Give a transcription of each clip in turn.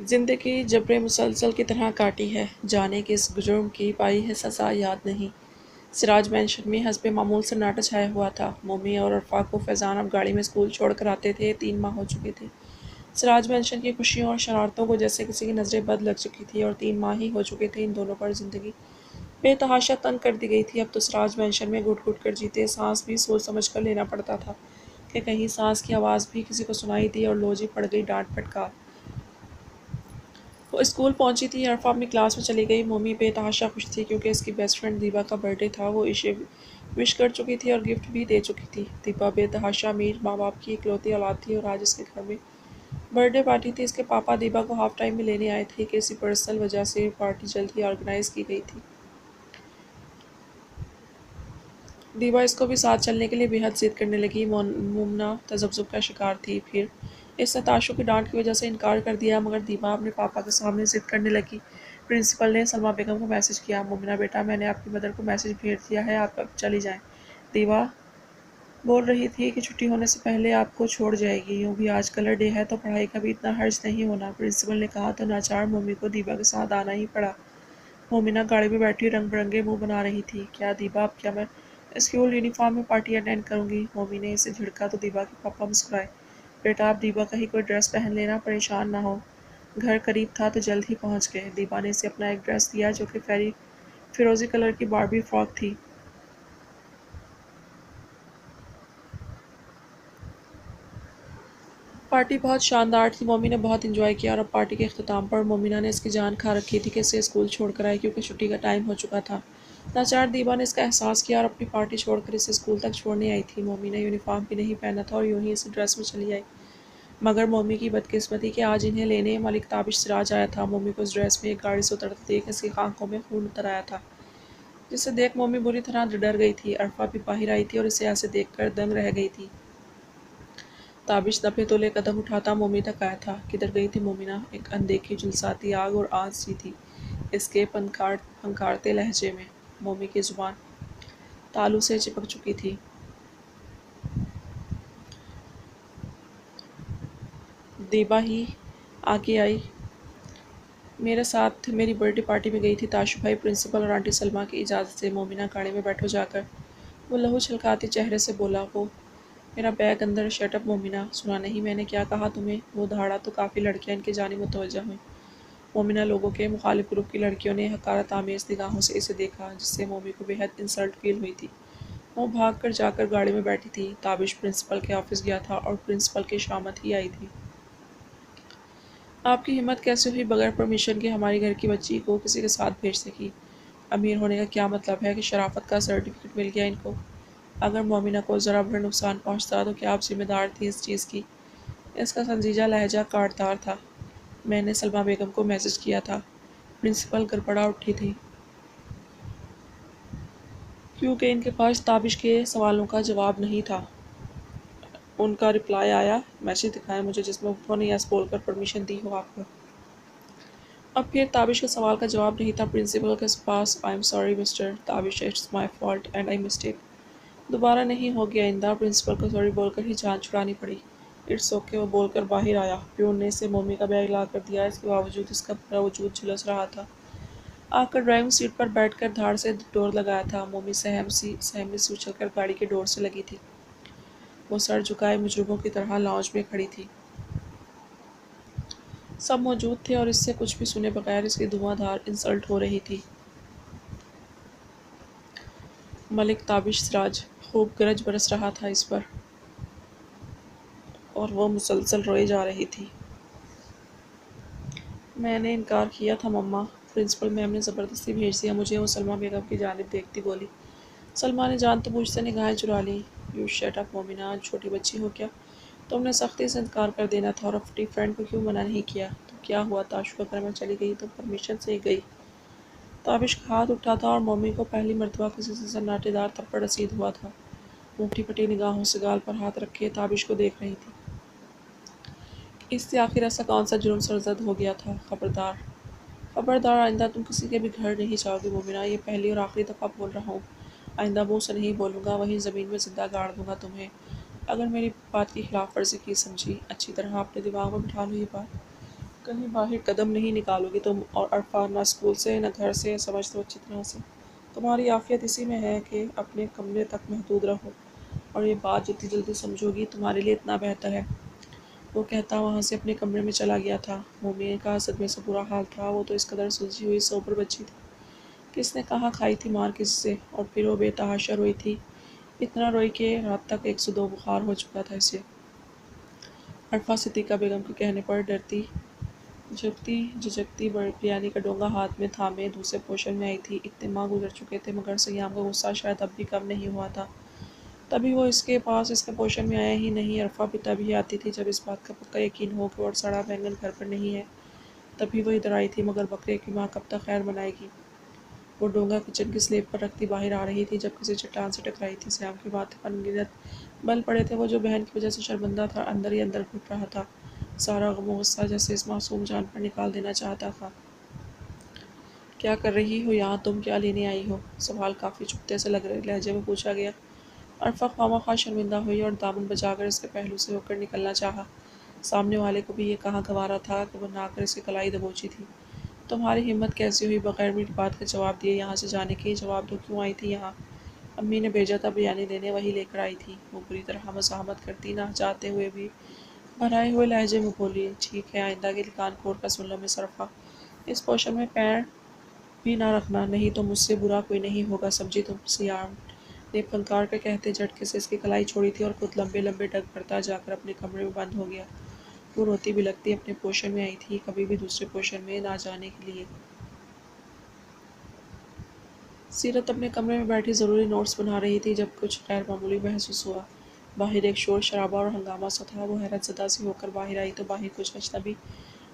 زندگی جبر مسلسل کی طرح کاٹی ہے، جانے کس جرم کی پائی ہے سزا یاد نہیں۔ سراج مینشن میں حسب معمول سناٹا چھایا ہوا تھا۔ مومی اور عرفا کو فیضان اب گاڑی میں اسکول چھوڑ کر آتے تھے۔ 3 ماہ ہو چکے تھے۔ سراج مینشن کی خوشیوں اور شرارتوں کو جیسے کسی کی نظر بد لگ چکی تھی، اور 3 ماہ ہی ہو چکے تھے ان دونوں پر زندگی بے تحاشا تنگ کر دی گئی تھی۔ اب تو سراج مینشن میں گھٹ گھٹ کر جیتے، سانس بھی سوچ سمجھ کر لینا پڑتا تھا کہ کہیں سانس کی آواز بھی کسی کو سنائی دی اور لو جی پڑ گئی ڈانٹ پھٹکار۔ وہ اسکول پہنچی تھی، عرفا اپنی کلاس میں چلی گئی۔ مومی بے تحاشا خوش تھی کیونکہ اس کی بیسٹ فرینڈ دیبا کا برتھ ڈے تھا۔ وہ اسے وش کر چکی تھی اور گفٹ بھی دے چکی تھی۔ دیبا بے تحاشا امیر ماں باپ کی اکلوتی اولاد تھی اور آج اس کے گھر میں برتھ ڈے پارٹی تھی۔ اس کے پاپا دیبا کو ہاف ٹائم میں لینے آئے تھے، کسی پرسنل وجہ سے پارٹی جلد ہی آرگنائز کی گئی تھی۔ دیبا اس کو بھی ساتھ چلنے کے لیے بے حد ضد کرنے لگی۔ مومنہ تذبذب کا شکار تھی۔ پھر اس نے تاشو کی ڈانٹ کی وجہ سے انکار کر دیا، مگر دیبا اپنے پاپا کے سامنے ضد کرنے لگی۔ پرنسپل نے سلمیٰ بیگم کو میسج کیا، مومنہ بیٹا میں نے آپ کی مدر کو میسج بھیج دیا ہے، آپ اب چلی جائیں۔ دیبا بول رہی تھی کہ چھٹی ہونے سے پہلے آپ کو چھوڑ جائے گی، یوں بھی آج کلر ڈے ہے تو پڑھائی کا بھی اتنا حرج نہیں ہونا۔ پرنسپل نے کہا تو ناچار مومی کو دیبا کے ساتھ آنا ہی پڑا۔ مومنہ گاڑی میں بیٹھی رنگ برنگے منہ بنا رہی تھی۔ کیا دیبا اب کیا میں اسکول یونیفارم میں پارٹی اٹینڈ کروں گی؟ مومی نے اسے جھڑکا تو دیبا کے پاپا مسکرائے۔ بیٹا اب دیبا کہیں کوئی ڈریس پہن لینا، پریشان نہ ہو۔ گھر قریب تھا تو جلد ہی پہنچ گئے۔ دیبا نے اسے اپنا ایک ڈریس دیا جو کہ فیروزی کلر کی باربی فراک تھی۔ پارٹی بہت شاندار تھی، مومی نے بہت انجوائے کیا، اور اب پارٹی کے اختتام پر مومنہ نے اس کی جان کھا رکھی تھی کہ اسے اسکول چھوڑ کر آئے کیونکہ چھٹی کا ٹائم ہو چکا تھا۔ ناچار دیبا نے اس کا احساس کیا اور اپنی پارٹی چھوڑ کر اسے اسکول تک چھوڑنے آئی تھی۔ مومی نے یونیفارم بھی نہیں پہنا تھا اور یوں ہی اسی ڈریس میں چلی آئی۔ مگر مومی کی بدقسمتی کہ آج انہیں لینے ملک تابش سراج آیا تھا۔ مومی کو اس ڈریس میں ایک گاڑی سے اترتے دیکھ اس کی آنکھوں میں خون اتر آیا تھا، جسے دیکھ مومی بری طرح ڈر گئی تھی۔ عرفا بھی باہر آئی تھی اور اسے ایسے دیکھ کر دنگ رہ گئی تھی۔ تابش دبے تولے قدم اٹھاتا مومی تک آیا تھا۔ کدھر گئی تھی مومنہ؟ ایک اندیکھی جھلساتی آگ اور آنس سی تھی اس کے پھنکارتے لہجے میں۔ مومی کی زبان تالو سے چپک چکی تھی۔ دیبا ہی آگے آئی۔ میرے ساتھ میری برتھ ڈے پارٹی میں گئی تھی تاشو بھائی، پرنسپل اور آنٹی سلمیٰ کی اجازت سے۔ مومنہ گاڑی میں بیٹھو جا کر، وہ لہو چھلکاتے چہرے سے بولا۔ وہ میرا بیگ اندر۔ شٹ اپ مومنہ، سنا نہیں میں نے کیا کہا تمہیں؟ وہ دھاڑا تو کافی لڑکیاں ان کی جانب متوجہ ہوئیں۔ مومنہ لوگوں کے مخالف گروپ کی لڑکیوں نے حقارت آمیز نگاہوں سے اسے دیکھا، جس سے مومی کو بے حد انسلٹ فیل ہوئی تھی۔ وہ بھاگ کر جا کر گاڑی میں بیٹھی تھی۔ تابش پرنسپل کے آفس گیا تھا اور پرنسپل کی شامت ہی آئی تھی۔ آپ کی ہمت کیسے ہوئی بغیر پرمیشن کے ہماری گھر کی بچی کو کسی کے ساتھ بھیج سکی؟ امیر ہونے کا کیا مطلب ہے کہ شرافت کا سرٹیفکیٹ مل گیا ان کو؟ اگر مومنہ کو ذرا بھر نقصان پہنچتا تو کیا آپ ذمہ دار تھی اس چیز کی؟ اس کا سنجیدہ لہجہ کاٹدار تھا۔ میں نے سلمیٰ بیگم کو میسج کیا تھا۔ پرنسپل گڑبڑا اٹھی تھی کیونکہ ان کے پاس تابش کے سوالوں کا جواب نہیں تھا۔ ان کا رپلائی آیا، میسج دکھائیں مجھے جس میں انہوں نے یس بول کر پرمیشن دی ہو آپ کو۔ اب پھر تابش کے سوال کا جواب نہیں تھا پرنسپل کے پاس۔ I am sorry mister Tabish, it's my fault and I mistake. دوبارہ نہیں ہوگی آئندہ۔ پرنسپل کو سوری بول کر ہی جان چھڑانی پڑی۔ اٹس اوکے، وہ بول کر باہر آیا۔ پیون نے اسے مومی کا بیگ لا کر دیا، اس کے باوجود اس کا پورا وجود جھلس رہا تھا۔ آ کر ڈرائیونگ سیٹ پر بیٹھ کر دھاڑ سے ڈور لگایا تھا۔ مومی سہم سے اچھل کر گاڑی کے ڈور سے لگی تھی۔ وہ سر جھکائے مجرموں کی طرح لاؤنج میں کھڑی تھی۔ سب موجود تھے اور اس سے کچھ بھی سنے بغیر اس کی دھواں دھار انسلٹ ہو رہی تھی۔ ملک تابش سراج خوب گرج برس رہا تھا اس پر، اور وہ مسلسل روئے جا رہی تھی۔ میں نے انکار کیا تھا مما، پرنسپل میم نے زبردستی بھیج دیا مجھے، وہ سلمیٰ بیگم کی جانب دیکھتی بولی۔ سلمیٰ نے جان تو بوجھ سے نگاہیں چرا لیں۔ یو شٹ اپ مومنہ، چھوٹی بچی ہو کیا؟ تم نے سختی سے انکار کر دینا تھا اور اپنی فرینڈ کو کیوں منع نہیں کیا؟ تو کیا ہوا تاشو اگر میں چلی گئی تو پرمیشن سے ہی گئی۔ تابش کا ہاتھ اٹھا تھا اور مومی کو پہلی مرتبہ کسی سے سناٹے دار تھپڑ رسید ہوا تھا۔ وہ پھٹی پھٹی نگاہوں سے گال پر ہاتھ رکھے تابش کو دیکھ رہی تھی۔ اس سے آخر ایسا کون سا جرم سرزد ہو گیا تھا؟ خبردار، خبردار، آئندہ تم کسی کے بھی گھر نہیں جاؤ گی مومنہ، یہ پہلی اور آخری دفعہ بول رہا ہوں۔ آئندہ منہ سے نہیں بولوں گا، وہیں زمین میں زندہ گاڑ دوں گا تمہیں اگر میری بات کی خلاف ورزی کی سمجھی۔ اچھی طرح اپنے دماغ میں بٹھا لو یہ بات۔ کہیں باہر قدم نہیں نکالو گی تم اور عرفان، نہ اسکول سے نہ گھر سے، سمجھ تو اچھی طرح سے تمہاری عافیت اسی میں ہے کہ اپنے کمرے تک محدود رہو، اور یہ بات جتنی جلدی سمجھو گی تمہارے لیے اتنا بہتر ہے۔ وہ کہتا وہاں سے اپنے کمرے میں چلا گیا تھا۔ مومن کا صدمے سے برا حال تھا، وہ تو اس قدر سلجھی ہوئی سوبر بچی تھی، کس نے کہاں کھائی تھی مار کس سے، اور پھر وہ بے تحاشا روئی تھی، اتنا روئی کہ رات تک 102 بخار ہو چکا تھا اسے۔ عرفا صدیقہ بیگم کے کہنے پر ڈرتی جھکتی جھجکتی بریانی کا ڈونگا ہاتھ میں تھامے دوسرے پوشن میں آئی تھی۔ اتنے ماہ گزر چکے تھے مگر سیام کا غصہ شاید اب بھی کم نہیں ہوا تھا۔ تبھی وہ اس کے پاس اس کے پوشن میں آیا ہی نہیں۔ عرفا بھی تبھی آتی تھی جب اس بات کا پکا یقین ہو کہ اور سڑا بینگن گھر پر نہیں ہے، تبھی وہ ادھر آئی تھی، مگر بکرے کی ماں کب تک خیر منائے گی۔ وہ ڈونگا کچن کی سلیب پر رکھتی باہر آ رہی تھی جب کسی چٹان سے ٹکرائی تھی۔ سیام کے ماتھے پر انگنت بل پڑے تھے، وہ جو بہن کی وجہ سے شرمندہ تھا اندر ہی اندر گھٹ رہا تھا، سارا غم و غصہ جیسے اس معصوم جان پر نکال دینا چاہتا تھا۔ کیا کر رہی ہو یہاں، تم کیا لینے آئی ہو؟ سوال کافی چپتے سے لگ رہے لہجے میں پوچھا گیا۔ عرفا خواہ مخواہ شرمندہ ہوئی اور دامن بجا کر اس کے پہلو سے ہو کر نکلنا چاہا۔ سامنے والے کو بھی یہ کہاں گوارا تھا کہ وہ نہ کر اس کی کلائی دبوچی تھی۔ تمہاری ہمت کیسی ہوئی بغیر میری بات کے جواب دیے یہاں سے جانے کی؟ جواب دو، کیوں آئی تھی یہاں؟ امی نے بھیجا تھا بریانی دینے، وہی لے کر آئی تھی۔ وہ بری طرح مزاحمت کرتی نہ چاہتے ہوئے بھی بھرائے ہوئے لہجے میں بولی۔ ٹھیک ہے، آئندہ کے لیے کان کھول کر سن لو مس عرفا، اس پوشن میں پیر بھی نہ رکھنا، نہیں تو مجھ سے برا کوئی نہیں ہوگا، سمجھی تم؟ سیام نے پھنکار کر کہتے جھٹکے سے اس کی کلائی چھوڑی تھی اور خود لمبے لمبے ڈگ بھرتا جا کر اپنے کمرے میں بند ہو گیا۔ وہ روتی بلکتی اپنے پوشن میں آئی تھی، کبھی بھی دوسرے پوشن میں نہ جانے کے لیے۔ سیرت اپنے کمرے میں بیٹھی ضروری نوٹس بنا رہی تھی جب کچھ غیر معمولی محسوس ہوا۔ باہر ایک شور شرابہ اور ہنگامہ سا تھا۔ وہ حیرت زدہ سی ہو کر باہر آئی تو باہر کچھ اجنبی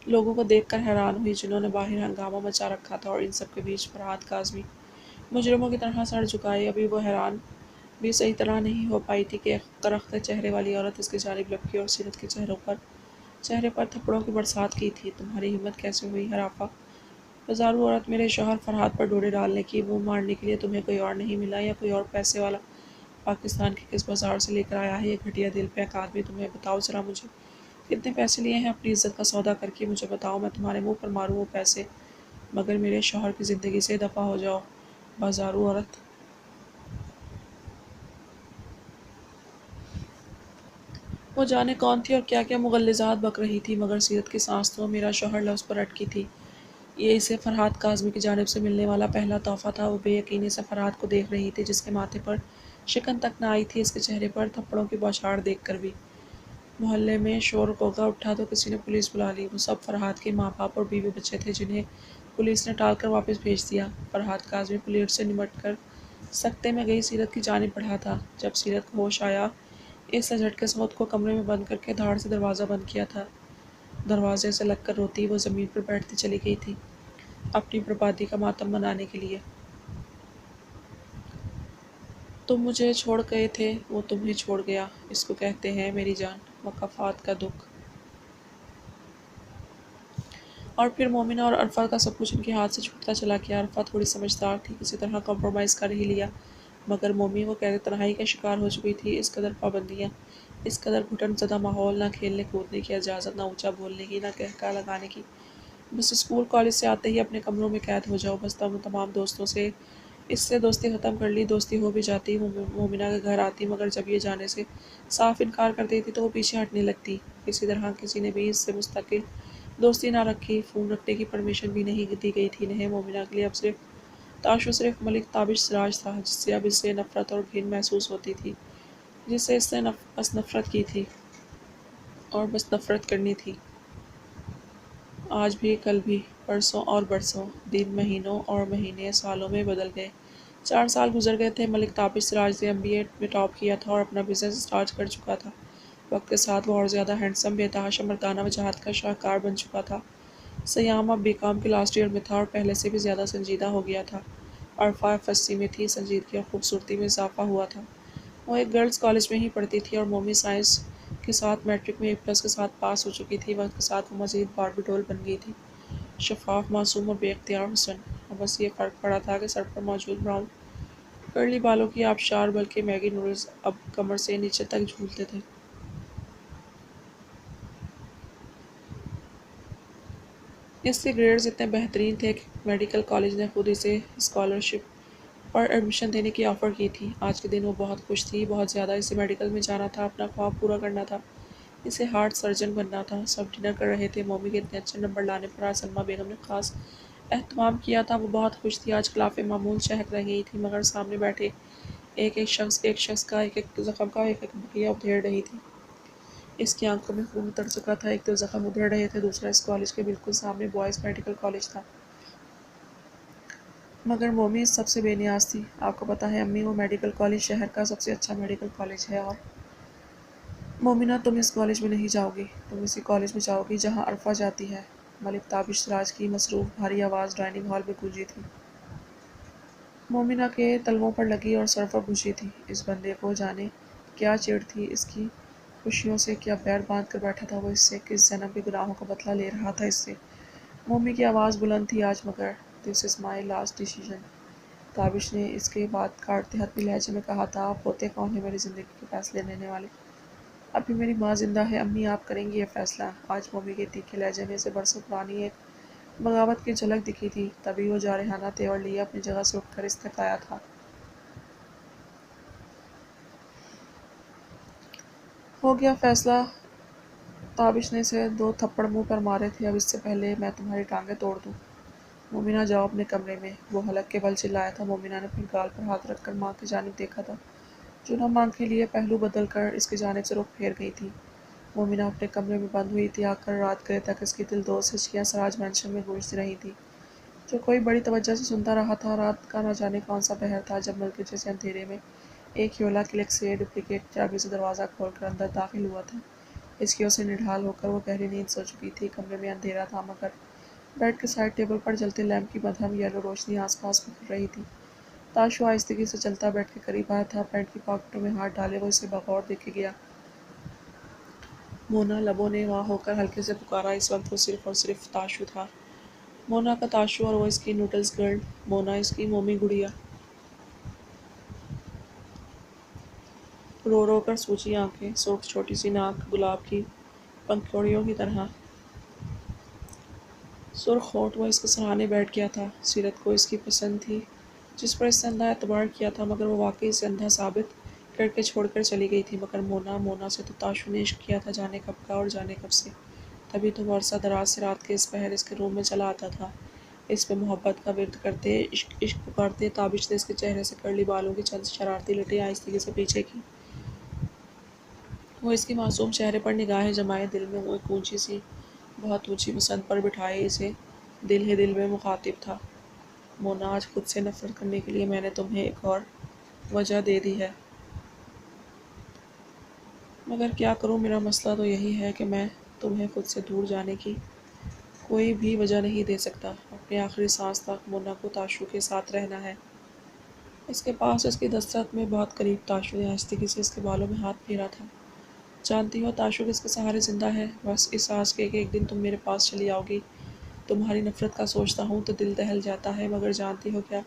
لوگوں کو دیکھ کر حیران ہوئی جنہوں نے باہر ہنگامہ مچا رکھا تھا، اور ان سب کے بیچ فرحات کاظمی مجرموں کی طرح سر جھکائے۔ ابھی وہ حیران بھی صحیح طرح نہیں ہو پائی تھی کہ ایک کرختہ چہرے والی عورت اس کی جانب لپکی اور سیرت کے چہرے پر تھپڑوں کی برسات کی تھی۔ تمہاری ہمت کیسے ہوئی عرفا، بازارو عورت، میرے شوہر فرحات پر ڈورے ڈالنے کی؟ منہ مارنے کے لیے تمہیں کوئی اور نہیں ملا، یا کوئی اور پیسے والا پاکستان کے کس بازار سے لے کر آیا ہے یہ گھٹیا دل پیک آدمی تمہیں؟ بتاؤ ذرا مجھے، کتنے پیسے لیے ہیں اپنی عزت کا سودا کر کے؟ مجھے بتاؤ، میں تمہارے منہ پر ماروں وہ پیسے، مگر میرے شوہر کی زندگی سے دفع ہو جاؤ۔ بازارو عورت وہ جانے کون تھی اور کیا کیا مغلظات بک رہی تھی، مگر سیرت کی سانس تو میرا شوہر لفظ پر اٹکی تھی۔ یہ اسے فرحات کاظمی کی جانب سے ملنے والا پہلا تحفہ تھا۔ وہ بے یقینی سے فرحات کو دیکھ رہی تھی جس کے ماتھے پر شکن تک نہ آئی تھی، اس کے چہرے پر تھپڑوں کی بوچھاڑ دیکھ کر بھی۔ محلے میں شور غوغا اٹھا تو کسی نے پولیس بلا لی۔ وہ سب فرحات کے ماں باپ اور بیوی بچے تھے جنہیں پولیس نے ٹال کر واپس بھیج دیا۔ فرحات کاظمی پلیٹ سے نمٹ کر سکتے میں گئی سیرت کی جانب بڑھا تھا۔ جب سیرت کو ہوش آیا، اس نے جھٹکے سے خود کو کمرے میں بند کر کے دھاڑ سے دروازہ بند کیا تھا۔ دروازے سے لگ کر روتی وہ زمین پر بیٹھتی چلی گئی تھی، اپنی بربادی کا ماتم منانے کے لیے۔ تم مجھے چھوڑ گئے تھے، وہ تمہیں چھوڑ گیا، اس کو کہتے ہیں میری جان، مکافات کا دکھ۔ اور پھر مومنہ اور عرفا کا سب کچھ ان کے ہاتھ سے چھوٹتا چلا گیا۔ عرفا تھوڑی سمجھدار تھی، کسی طرح کمپرومائز کر ہی لیا، مگر مومی وہ قید تنہائی کا شکار ہو چکی تھی۔ اس قدر پابندیاں، اس قدر گھٹن زدہ ماحول، نہ کھیلنے کودنے کی اجازت، نہ اونچا بولنے کی، نہ قہقہہ لگانے کی۔ بس اسکول کالج سے آتے ہی اپنے کمروں میں قید ہو جاؤ۔ بس تمام دوستوں سے اس سے دوستی ختم کر لی، دوستی ہو بھی جاتی، مومنہ کے گھر آتی، مگر جب یہ جانے سے صاف انکار کر دیتی تو وہ پیچھے ہٹنے لگتی۔ کسی طرح کسی نے بھی اس سے مستقل دوستی نہ رکھی، فون رکھنے کی پرمیشن بھی نہیں دی گئی تھی۔ انہیں مومنہ کے لیے اب صرف ملک تابش سراج تھا، جس سے اب اسے نفرت اور گھن محسوس ہوتی تھی، جس سے اس نے بس نفرت کی تھی اور بس نفرت کرنی تھی۔ آج بھی، کل بھی، پرسوں اور برسوں، دن مہینوں اور مہینے سالوں میں بدل گئے۔ 4 سال گزر گئے تھے۔ ملک تابش سراج نے MBA میں ٹاپ کیا تھا اور اپنا بزنس اسٹارٹ کر چکا تھا۔ وقت کے ساتھ وہ اور زیادہ ہینڈسم، بے تحاشا مردانہ وجاہت کا شاہکار بن چکا تھا۔ سیام اب BCom کے لاسٹ ایئر میں تھا اور پہلے سے بھی زیادہ سنجیدہ ہو گیا تھا۔ عرفا FSC میں تھی، سنجیدگی اور خوبصورتی میں اضافہ ہوا تھا۔ وہ ایک گرلز کالج میں ہی پڑھتی تھی اور مومی سائنس کے ساتھ میٹرک میں A+ کے ساتھ پاس ہو چکی تھی۔ وقت کے ساتھ وہ مزید باربی ڈول بن گئی تھی، شفاف، معصوم اور بے اختیار حسن۔ اور بس یہ فرق پڑا تھا کہ سر پر موجود براؤن کرلی بالوں کی آبشار بلکہ میگی نوڈلز اب کمر سے نیچے تک جھولتے تھے۔ اس کے گریڈز اتنے بہترین تھے کہ میڈیکل کالج نے خود اسے اسکالرشپ پر ایڈمیشن دینے کی آفر کی تھی۔ آج کے دن وہ بہت خوش تھی، بہت زیادہ۔ اسے میڈیکل میں جانا تھا، اپنا خواب پورا کرنا تھا، اسے ہارٹ سرجن بننا تھا۔ سب ڈنر کر رہے تھے۔ مومی کے اتنے اچھے نمبر لانے پر آج سلمیٰ بیگم نے خاص اہتمام کیا تھا۔ وہ بہت خوش تھی، آج خلاف معمول چہک رہی تھی، مگر سامنے بیٹھے ایک شخص کا ایک زخم کا ایک بقیہ ادھیڑ رہی تھی۔ اس کی آنکھوں میں خون اتر چکا تھا، ایک تو زخم ادھڑ رہے تھے، دوسرا اس کالج کے بالکل سامنے بوائز میڈیکل کالج تھا۔ مگر مومی اس سب سے بے نیاز تھی۔ آپ کو پتہ ہے امی، وہ میڈیکل کالج شہر کا سب سے اچھا میڈیکل کالج ہے، اور مومنہ تم اس کالج میں نہیں جاؤ گی، تم اسی کالج میں جاؤ گی جہاں عرفہ جاتی ہے۔ ملک تابش سراج کی مصروف بھاری آواز ڈائننگ ہال میں گونجی تھی۔ مومنہ کے تلووں پر لگی اور سر پر گھسی تھی۔ اس بندے کو جانے کیا چڑ تھی اس کی خوشیوں سے، کیا بیر باندھ کر بیٹھا تھا وہ اس سے، کس جنم کے گناہوں کا بدلہ لے رہا تھا اس سے۔ مومی کی آواز بلند تھی آج، مگر دس از مائی لاسٹ ڈیسیژن۔ تابش نے اس کے بعد کاٹتے حتمی لہجے میں کہا تھا، آپ ہوتے کون ہیں میری زندگی کے فیصلے لینے والے؟ ابھی میری ماں زندہ ہے امی، آپ کریں گی یہ فیصلہ؟ آج مومی کے تیکھے لہجے میں اسے برسوں پرانی ایک بغاوت کی جھلک دکھی تھی۔ تبھی وہ جارحانہ تیور لیے اپنی جگہ سے اٹھ کر استقبال آیا تھا۔ ہو گیا فیصلہ؟ تابش نے اسے 2 تھپڑ منہ پر مارے تھے، اب اس سے پہلے میں تمہاری ٹانگیں توڑ دوں۔ مومنہ جاؤ اپنے کمرے میں، وہ حلق کے بل چلایا تھا۔ مومنہ نے پھر گال پر ہاتھ رکھ کر ماں کی جانب دیکھا تھا، جو نہ ماں کے لیے پہلو بدل کر اس کی جانب سے رخ پھیر گئی تھی۔ مومنہ اپنے کمرے میں بند ہوئی تھی، آ کر رات گئے تک اس کی دل دوز ہچکیاں سراج مینشن میں گونجتی رہی تھیں، جو کوئی بڑی توجہ سے سنتا رہا تھا۔ رات کا نہ جانے کون سا پہر تھا، جب ملک جیسے اندھیرے میں ایک ہیولا کلک سے ڈپلیکیٹ چابی سے دروازہ کھول کر اندر داخل ہوا تھا۔ ہچکیوں سے نڈھال ہو کر وہ گہری نیند سو چکی تھی۔ کمرے میں اندھیرا تھا، مگر بیڈ کے سائڈ ٹیبل پر جلتے لیمپ کی مدھم یلو روشنی آس پاس پھیل رہی تھی۔ تاشو آہستگی سے چلتا بیڈ کے قریب آیا تھا، پینٹ کی پاکٹوں میں ہاتھ ڈالے وہ اسے بغور دیکھے گیا۔ مونا، لبوں نے واں ہو کر ہلکے سے پکارا۔ اس وقت وہ صرف اور صرف تاشو تھا، مونا کا تاشو، اور وہ اس کی نوڈلز گرل، مونا اس کی مومی گڑیا۔ رو رو کر سوجی آنکھیں، سرخ چھوٹی سی ناک، گلاب کی پنکھڑیوں کی طرح سرخ ہونٹ۔ وہ اس کے سرہانے بیٹھ گیا تھا۔ سیرت کو اس کی پسند تھی، جس پر اس نے اندھا اعتبار کیا تھا، مگر وہ واقعی اسے اندھا ثابت کر کے چھوڑ کر چلی گئی تھی۔ مگر مونا سے تو تاشو نے عشق کیا تھا، جانے کب کا اور جانے کب سے۔ تبھی تو وہ عرصہ دراز سے رات کے اس پہر اس کے روم میں چلا آتا تھا، اس پہ محبت کا ورد کرتے، عشق پکارتے۔ تابش نے اس کے چہرے سے کرلی بالوں کی چند شرارتی لٹیں آہستگی سے پیچھے کی۔ وہ اس کی معصوم چہرے پر نگاہیں جمائے، دل میں وہ ایک اونچی سی بہت اونچی بسنت پر بٹھائے اسے دل ہی دل میں مخاطب تھا۔ مونا، آج خود سے نفرت کرنے کے لیے میں نے تمہیں ایک اور وجہ دے دی ہے، مگر کیا کروں، میرا مسئلہ تو یہی ہے کہ میں تمہیں خود سے دور جانے کی کوئی بھی وجہ نہیں دے سکتا۔ اپنی آخری سانس تک مونا کو تاشو کے ساتھ رہنا ہے۔ اس کے پاس، اس کی دستک میں بہت قریب۔ تاشو نے آہستگی سے اس کے بالوں میں ہاتھ پھیرا تھا۔ جانتی ہو تاشو کس کے سہارے زندہ ہے؟ بس اس آس کے کہ ایک دن تم میرے پاس چلی آؤ گی۔ تمہاری نفرت کا سوچتا ہوں تو دل دہل جاتا ہے، مگر جانتی ہو کیا،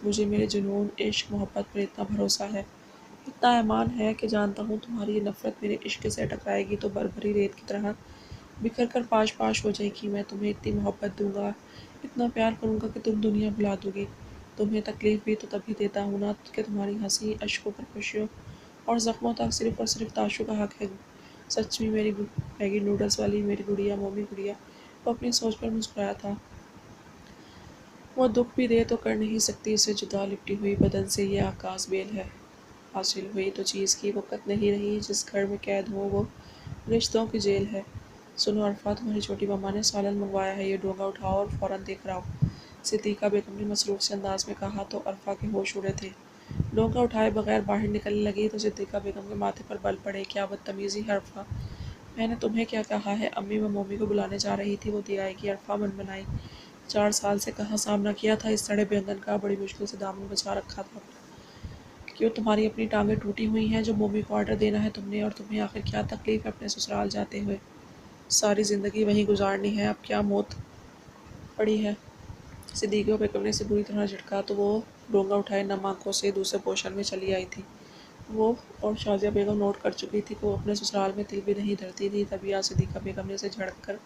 مجھے میرے جنون عشق محبت پر اتنا بھروسہ ہے، اتنا ایمان ہے کہ جانتا ہوں تمہاری یہ نفرت میرے عشق سے ٹکرائے گی تو بربھری ریت کی طرح بکھر کر پاش پاش ہو جائے گی۔ میں تمہیں اتنی محبت دوں گا، اتنا پیار کروں گا کہ تم دنیا بھلا دو گی۔ تمہیں تکلیف بھی تو تبھی دیتا ہوں نا کہ تمہاری ہنسی، اشکوں پر خوشیوں اور زخموں تک صرف اور صرف تاشو کا حق ہے۔ سچ میں میری میگی نوڈلز والی میری گڑیا، مومی گڑیا۔ وہ اپنی سوچ پر مسکرایا تھا۔ وہ دکھ بھی دے تو کر نہیں سکتی، اسے جدا لپٹی ہوئی بدن سے یہ آکاش بیل ہے۔ حاصل ہوئی تو چیز کی وقت نہیں رہی، جس گھر میں قید ہوں وہ رشتوں کی جیل ہے۔ سنو عرفہ، تمہاری چھوٹی ماما نے سالن منگوایا ہے، یہ ڈونگا اٹھاؤ اور فوراً دے کر آؤ۔ صدیقہ بیگم نے مصروف سے انداز میں کہا تو عرفہ کے ہوش اڑے تھے۔ ڈونگا اٹھائے بغیر باہر نکلنے لگی تو صدیقہ بیگم کے ماتھے پر بل پڑے۔ کیا بدتمیزی ہے عرفہ، میں نے تمہیں کیا کہا ہے؟ امی، میں مومی کو بلانے جا رہی تھی، وہ دے آئے گی۔ عرفہ منمنائی، 4 سال سے کہاں سامنا کیا تھا اس سڑے بینگن کا، بڑی مشکل سے دامن بچا رکھا تھا۔ کیوں تمہاری اپنی ٹانگیں ٹوٹی ہوئی ہیں جو مومی کو آرڈر دینا ہے تم نے، اور تمہیں آخر کیا تکلیف ہے اپنے سسرال جاتے ہوئے؟ ساری زندگی وہیں گزارنی ہے، اب کیا موت پڑی ہے؟ صدیقہ بیگم نے اسے بری طرح جھٹکا تو وہ ڈونگا اٹھائے نم آنکھوں سے دوسرے پوشن میں چلی آئی تھی۔ وہ اور شازیہ بیگم نوٹ کر چکی تھی کہ وہ اپنے سسرال میں تل بھی نہیں دھرتی تھی۔ تبھی آج صدیقہ بیگم نے اسے جھڑک کر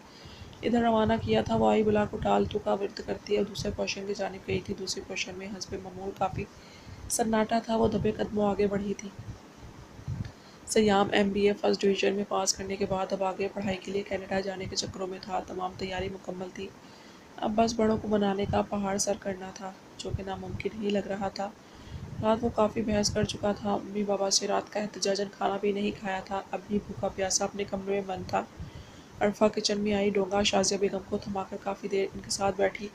ادھر روانہ کیا تھا۔ وہ آئی بلا کو ٹالتو کا ورد کرتی اور دوسرے پورشن کی جانب گئی تھی۔ دوسری پورشن میں حسب معمول کافی سناٹا تھا۔ وہ دبے قدموں آگے بڑھی تھی۔ سیام MBA فرسٹ ڈویژن میں پاس کرنے کے بعد اب آگے پڑھائی کے لیے کینیڈا جانے کے چکروں میں تھا۔ تمام تیاری مکمل تھی، اب بس بڑوں کو منانے کا پہاڑ سر کرنا تھا، جو کہ ناممکن ہی لگ رہا تھا۔ رات وہ کافی بحث کر چکا تھا، امی بابا سے رات کا احتجاجاً کھانا بھی نہیں کھایا تھا، اب بھی بھوکا پیاسا اپنے کمرے میں بند تھا۔ عرفہ کچن میں آئی، ڈونگا شازیہ بیگم کو تھما کر کافی دیر ان کے ساتھ بیٹھی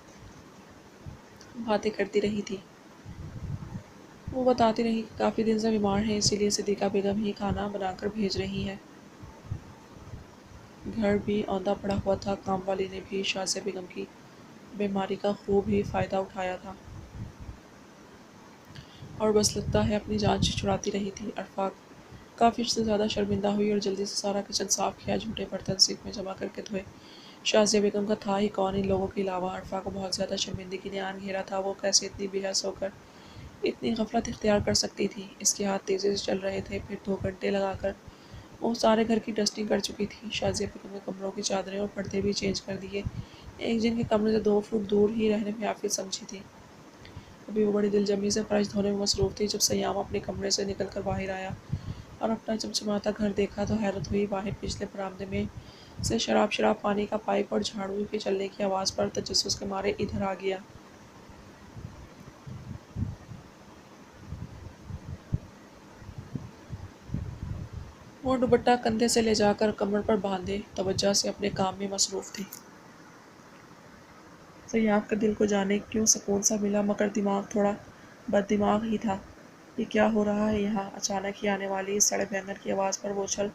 باتیں کرتی رہی تھی۔ وہ بتاتی رہی کہ کافی دن سے بیمار ہیں، اسی لیے صدیقہ بیگم ہی کھانا بنا کر بھیج رہی ہیں۔ گھر بھی اوندا پڑا ہوا تھا، کام والی نے بھی شازیہ بیگم کی بیماری کا خوب ہی فائدہ اٹھایا تھا اور بس لگتا ہے اپنی جان چھڑاتی رہی تھی۔ عرفہ کافی سے زیادہ شرمندہ ہوئی اور جلدی سے سارا کچن صاف کیا، جھوٹے برتن سنک میں جمع کر کے دھوئے۔ شازیہ بیگم کا تھا ہی کون ان لوگوں کے علاوہ؟ عرفہ کو بہت زیادہ شرمندگی نے آن گھیرا تھا۔ وہ کیسے اتنی بے حس ہو کر اتنی غفلت اختیار کر سکتی تھی؟ اس کے ہاتھ تیزی سے چل رہے تھے۔ پھر 2 گھنٹے لگا کر وہ سارے گھر کی ڈسٹنگ کر چکی تھی۔ شازیہ بیگم نے کمروں کی چادریں اور پردے بھی چینج کر دیے، ایک جن کے کمرے سے 2 فٹ دور ہی رہنے میں عافیت سمجھی تھی۔ ابھی وہ بڑی دلجمی سے فرش دھونے میں مصروف تھی، جب سیام اپنے کمرے سے نکل کر باہر آیا اور اپنا چمچماتا گھر دیکھا تو حیرت ہوئی۔ باہر پچھلے برآمدے میں سے شراب پانی کا پائپ اور جھاڑو کے چلنے کی آواز پر تجسس کے مارے ادھر آ گیا۔ وہ دوپٹہ کندھے سے لے جا کر کمر پر باندھے توجہ سے اپنے کام میں مصروف تھی۔ سیام کے دل کو جانے کیوں سکون سا ملا، مگر دماغ تھوڑا بد دماغ ہی تھا۔ یہ کیا ہو رہا ہے یہاں؟ اچانک ہی آنے والی اس سڑے بینگن کی آواز پر وہ اچھل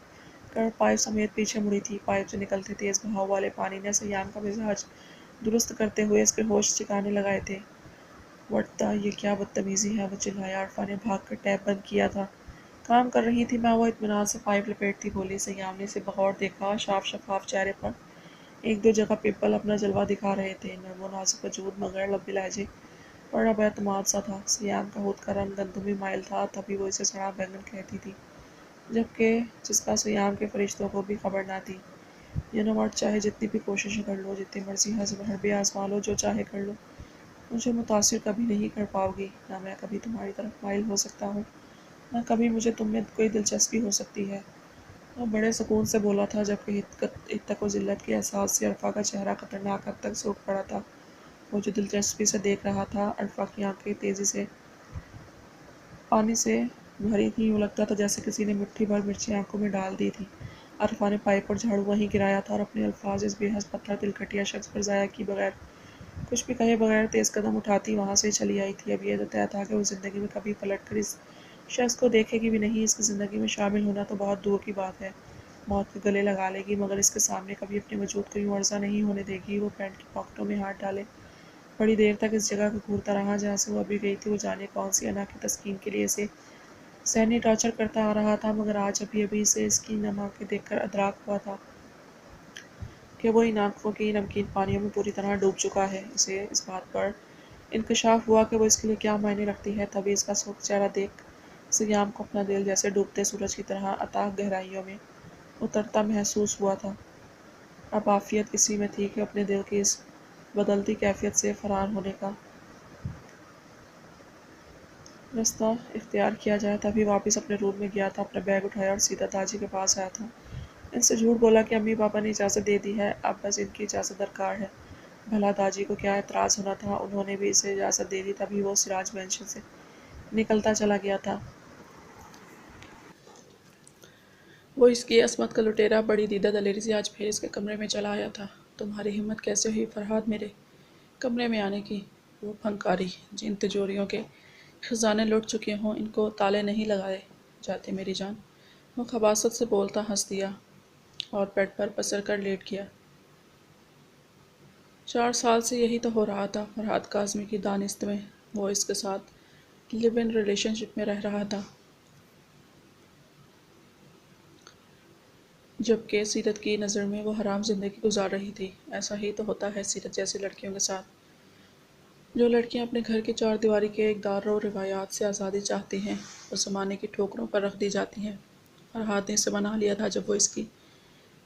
کر پائپ سمیت پیچھے مڑی تھی۔ پائپ سے نکلتے تیز بہاؤ والے پانی نے سیام کا مزاج درست کرتے ہوئے اس کے ہوش ٹھکانے لگائے تھے۔ وٹ دا، یہ کیا بدتمیزی ہے! وہ چلایا۔ عرفہ نے بھاگ کر ٹیپ بند کیا تھا۔ کام کر رہی تھی میں، وہ اطمینان سے پائپ لپیٹتی بولی۔ سیام نے اسے بغور دیکھا۔ صاف شفاف چہرے پر 1-2 جگہ پمپل اپنا جلوہ دکھا رہے تھے، نرم و نازک وجود مگر لبِ لہجے پر اب اعتماد سا تھا۔ سیام کا ہود کا رنگ گندمی مائل تھا، تبھی وہ اسے سڑا بینگن کہتی تھی، جبکہ جس کا سیام کے فرشتوں کو بھی خبر نہ تھی۔ یو نو واٹ، چاہے جتنی بھی کوششیں کر لو، جتنی مرضی حربے آزما لو، جو چاہے کر لو، مجھے متاثر کبھی نہیں کر پاؤ گی۔ نہ میں کبھی تمہاری طرف مائل ہو سکتا ہوں، نہ کبھی مجھے تم میں کوئی دلچسپی ہو سکتی ہے۔ وہ بڑے سکون سے بولا تھا، جبکہ حدت و ذلت کے احساس سے عرفہ کا چہرہ خطرناک حد تک سرخ پڑا تھا۔ وہ جو دلچسپی سے دیکھ رہا تھا، عرفہ کی آنکھیں تیزی سے پانی سے بھری تھیں، یوں لگتا تھا جیسے کسی نے مٹھی بھر مرچیں آنکھوں میں ڈال دی تھیں۔ عرفہ نے پائپ اور جھاڑو وہیں گرایا تھا اور اپنے الفاظ اس بے حس پتھر دل کھٹیا شخص پر ضائع کی بغیر، کچھ بھی کہے بغیر تیز قدم اٹھاتی وہاں سے چلی آئی تھی۔ اب یہ تو طے تھا کہ وہ زندگی میں کبھی پلٹ کر اس شخص کو دیکھے گی بھی نہیں۔ اس کی زندگی میں شامل ہونا تو بہت دور کی بات ہے، موت کے گلے لگا لے گی، مگر اس کے سامنے کبھی اپنے وجود کو یوں عرضہ نہیں ہونے دے گی۔ وہ پینٹ کی پاکٹوں میں ہاتھ ڈالے بڑی دیر تک اس جگہ کو گھورتا رہا جہاں سے وہ ابھی گئی تھی۔ وہ جانے کون سی انا کی تسکین کے لیے اسے ذہنی ٹارچر کرتا آ رہا تھا، مگر آج ابھی اسے اس کی نم آنکھیں دیکھ کر ادراک ہوا تھا کہ وہ ان آنکھوں کی نمکین پانیوں میں پوری طرح ڈوب چکا ہے۔ اسے اس بات پر انکشاف ہوا کہ وہ اس کے لیے کیا معنی رکھتی ہے۔ تبھی اس کا سرخ چہرہ دیکھ سیام کو اپنا دل جیسے ڈوبتے سورج کی طرح اتاہ گہرائیوں میں اترتا محسوس ہوا تھا۔ اب عافیت اسی میں تھی کہ اپنے دل کی اس بدلتی کیفیت سے فرار ہونے کا رستہ اختیار کیا جائے۔ تبھی واپس اپنے روم میں گیا تھا، اپنا بیگ اٹھایا اور سیدھا تاجی کے پاس آیا تھا۔ ان سے جھوٹ بولا کہ امی پاپا نے اجازت دے دی ہے، اب بس ان کی اجازت درکار ہے۔ بھلا داجی کو کیا اعتراض ہونا تھا، انہوں نے بھی اسے اجازت دے دی۔ تبھی وہ سراج مینشن سے نکلتا چلا گیا تھا۔ وہ اس کی عصمت کا لٹیرا بڑی دیدہ دلیری سے آج پھر اس کے کمرے میں چلا آیا تھا۔ تمہاری ہمت کیسے ہوئی فرہاد میرے کمرے میں آنے کی؟ وہ پھنکاری، جن تجوریوں کے خزانے لٹ چکے ہوں ان کو تالے نہیں لگائے جاتے میری جان۔ وہ خباثت سے بولتا ہنس دیا اور بیڈ پر پسر کر لیٹ گیا۔ 4 سال سے یہی تو ہو رہا تھا فرہاد کاظمی کی دانست میں۔ وہ اس کے ساتھ لیو ان ریلیشن شپ میں رہ رہا تھا، جبکہ سیرت کی نظر میں وہ حرام زندگی گزار رہی تھی۔ ایسا ہی تو ہوتا ہے سیرت جیسی لڑکیوں کے ساتھ، جو لڑکیاں اپنے گھر کی 4 دیواری کے اقدار و روایات سے آزادی چاہتی ہیں، وہ زمانے کی ٹھوکروں پر رکھ دی جاتی ہیں۔ فرہاد نے اسے منا لیا تھا جب وہ اس کی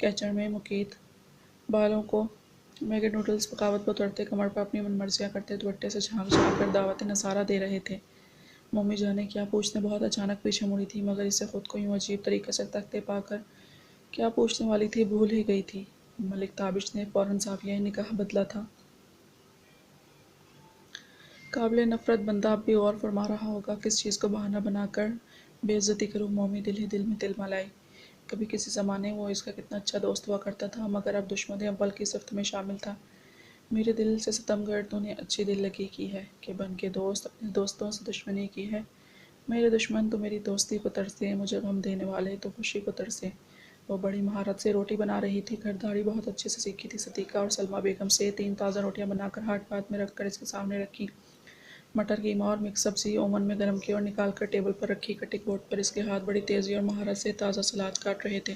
کیچڑ میں مقید بالوں کو میگی نوڈلز بغاوت اترتے کمر پر اپنی من مرضیاں کرتے دوپٹے سے جھانک جھانک کر دعوت نظارہ دے رہے تھے۔ ممی جانے کیا پوچھنے بہت اچانک پیچھے مڑی تھی، مگر اسے خود کو یوں عجیب طریقے سے تکتے پا کر کیا پوچھنے والی تھی بھول ہی گئی تھی۔ ملک تابش نے فوراً زاویہ نگاہ بدلا تھا۔ قابل نفرت بندہ اب بھی غور فرما رہا ہوگا کس چیز کو بہانہ بنا کر بے عزتی کروں۔ مومی دل ہی دل میں تلملائی۔ کبھی کسی زمانے وہ اس کا کتنا اچھا دوست ہوا کرتا تھا، مگر اب دشمن اول کی صفت میں شامل تھا۔ میرے دل سے ستم گر تو نے اچھی دل لگی کی ہے کہ بن کے دوست اپنے دوستوں سے دشمنی کی ہے۔ میرے دشمن تو میری دوستی کو ترسے، مجھے غم دینے والے تو خوشی کو ترسے۔ وہ بڑی مہارت سے روٹی بنا رہی تھی، گھرداری بہت اچھے سے سیکھی تھی۔ صدیقہ اور سلمیٰ بیگم سے 3 تازہ روٹیاں بنا کر ہاٹ پات میں رکھ کر اس کے سامنے رکھی۔ مٹر قیمہ اور مکس سبزی اوون میں گرم کی اور نکال کر ٹیبل پر رکھی۔ کٹنگ بورڈ پر اس کے ہاتھ بڑی تیزی اور مہارت سے تازہ سلاد کاٹ رہے تھے۔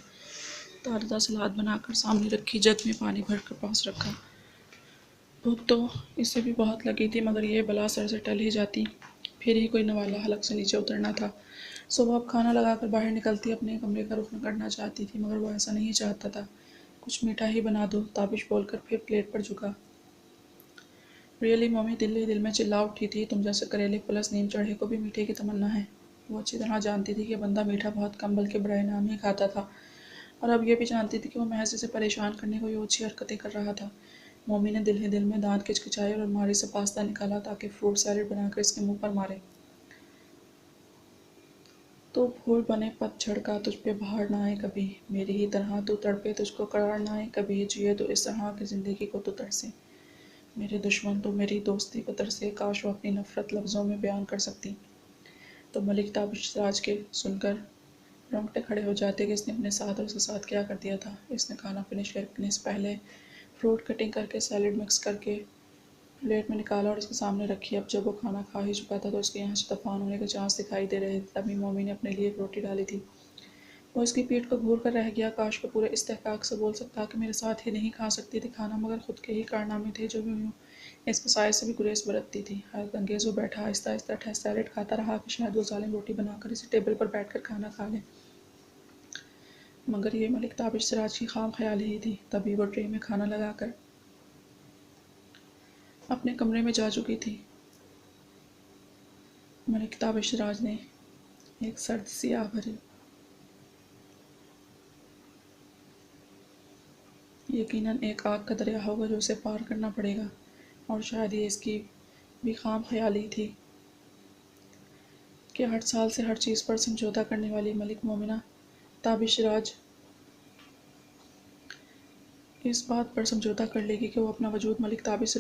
تازہ سلاد بنا کر سامنے رکھی، جگ میں پانی بھر کر پاس رکھا۔ بھوک تو اسے بھی بہت لگی تھی، مگر یہ بلا سر سے ٹل ہی جاتی، پھر ہی کوئی نوالا حلق سے نیچے اترنا تھا۔ صبح اب کھانا لگا کر باہر نکلتی، اپنے کمرے کا رخ کرنا چاہتی تھی، مگر وہ ایسا نہیں چاہتا تھا۔ کچھ میٹھا ہی بنا دو، تابش بول کر پھر پلیٹ پر جھکا۔ ریئلی مومی دل ہی دل میں چلا اٹھی تھی، تم جیسے کریلے پلس نیم چڑھے کو بھی میٹھے کی تمنا ہے۔ وہ اچھی طرح جانتی تھی کہ بندہ میٹھا بہت کم بلکہ برائے نام ہی کھاتا تھا، اور اب یہ بھی جانتی تھی کہ وہ محض اسے پریشان کرنے کو یہ اچھی حرکتیں کر رہا تھا۔ مومی نے دل ہی دل میں دانت کچکچائے اور الماری سے پاستہ نکالا تاکہ فروٹ سیلڈ بنا کر اس کے منہ پر مارے۔ تو پھول بنے پت جھڑ کا تجھ پہ بہار نہ آئے کبھی، میری ہی طرح تو تڑپے تجھ کو قرار نہ آئے کبھی، جیے تو اس طرح کہ زندگی کو تو ترسے۔ میرے دشمن تو میری دوستی کو ترسے، کاش وہ اپنی نفرت لفظوں میں بیان کر سکتی تو ملک تابش سراج کے سن کر رونگٹے کھڑے ہو جاتے کہ اس نے اپنے ساتھ اور اس کے ساتھ کیا کر دیا تھا۔ اس نے کھانا فنش کرنے سے پہلے فروٹ کٹنگ کر کے سیلڈ مکس کر کے پلیٹ میں نکالا اور اس کے سامنے رکھی۔ اب جب وہ کھانا کھا ہی چکا تھا تو اس کے یہاں سے طوفان ہونے کے چانس دکھائی دے رہے تھے۔ تبھی مومی نے اپنے لیے ایک روٹی ڈالی تھی۔ وہ اس کی پیٹھ کو گھور کر رہ گیا، کاش وہ پورے استحقاق سے بول سکتا کہ میرے ساتھ ہی نہیں کھا سکتی تھی کھانا، مگر خود کے ہی کارنامے تھے جو یوں اس کے سائے سے بھی گریز برتتی تھی۔ حیرت انگیز وہ بیٹھا آہستہ آہستہ سیلڈ کھاتا رہا کہ شاید وہ ظالم روٹی بنا کر اسی ٹیبل پر بیٹھ کر کھانا کھا لے، مگر یہ ملک تابش سراج کی خام خیال ہی تھی۔ تبھی وہ ٹرے میں کھانا لگا کر اپنے کمرے میں جا چکی تھی۔ ملک تابش سراج نے ایک سرد سیاہ بھری یقیناً ایک آگ کا دریا ہوگا جو اسے پار کرنا پڑے گا، اور شاید یہ اس کی بھی خام خیالی تھی کہ 8 سال سے ہر چیز پر سمجھوتا کرنے والی ملک مومنہ تابش سراج اس بات پر سمجھوتا کر لے گی کہ وہ اپنا وجود ملک تابش سراج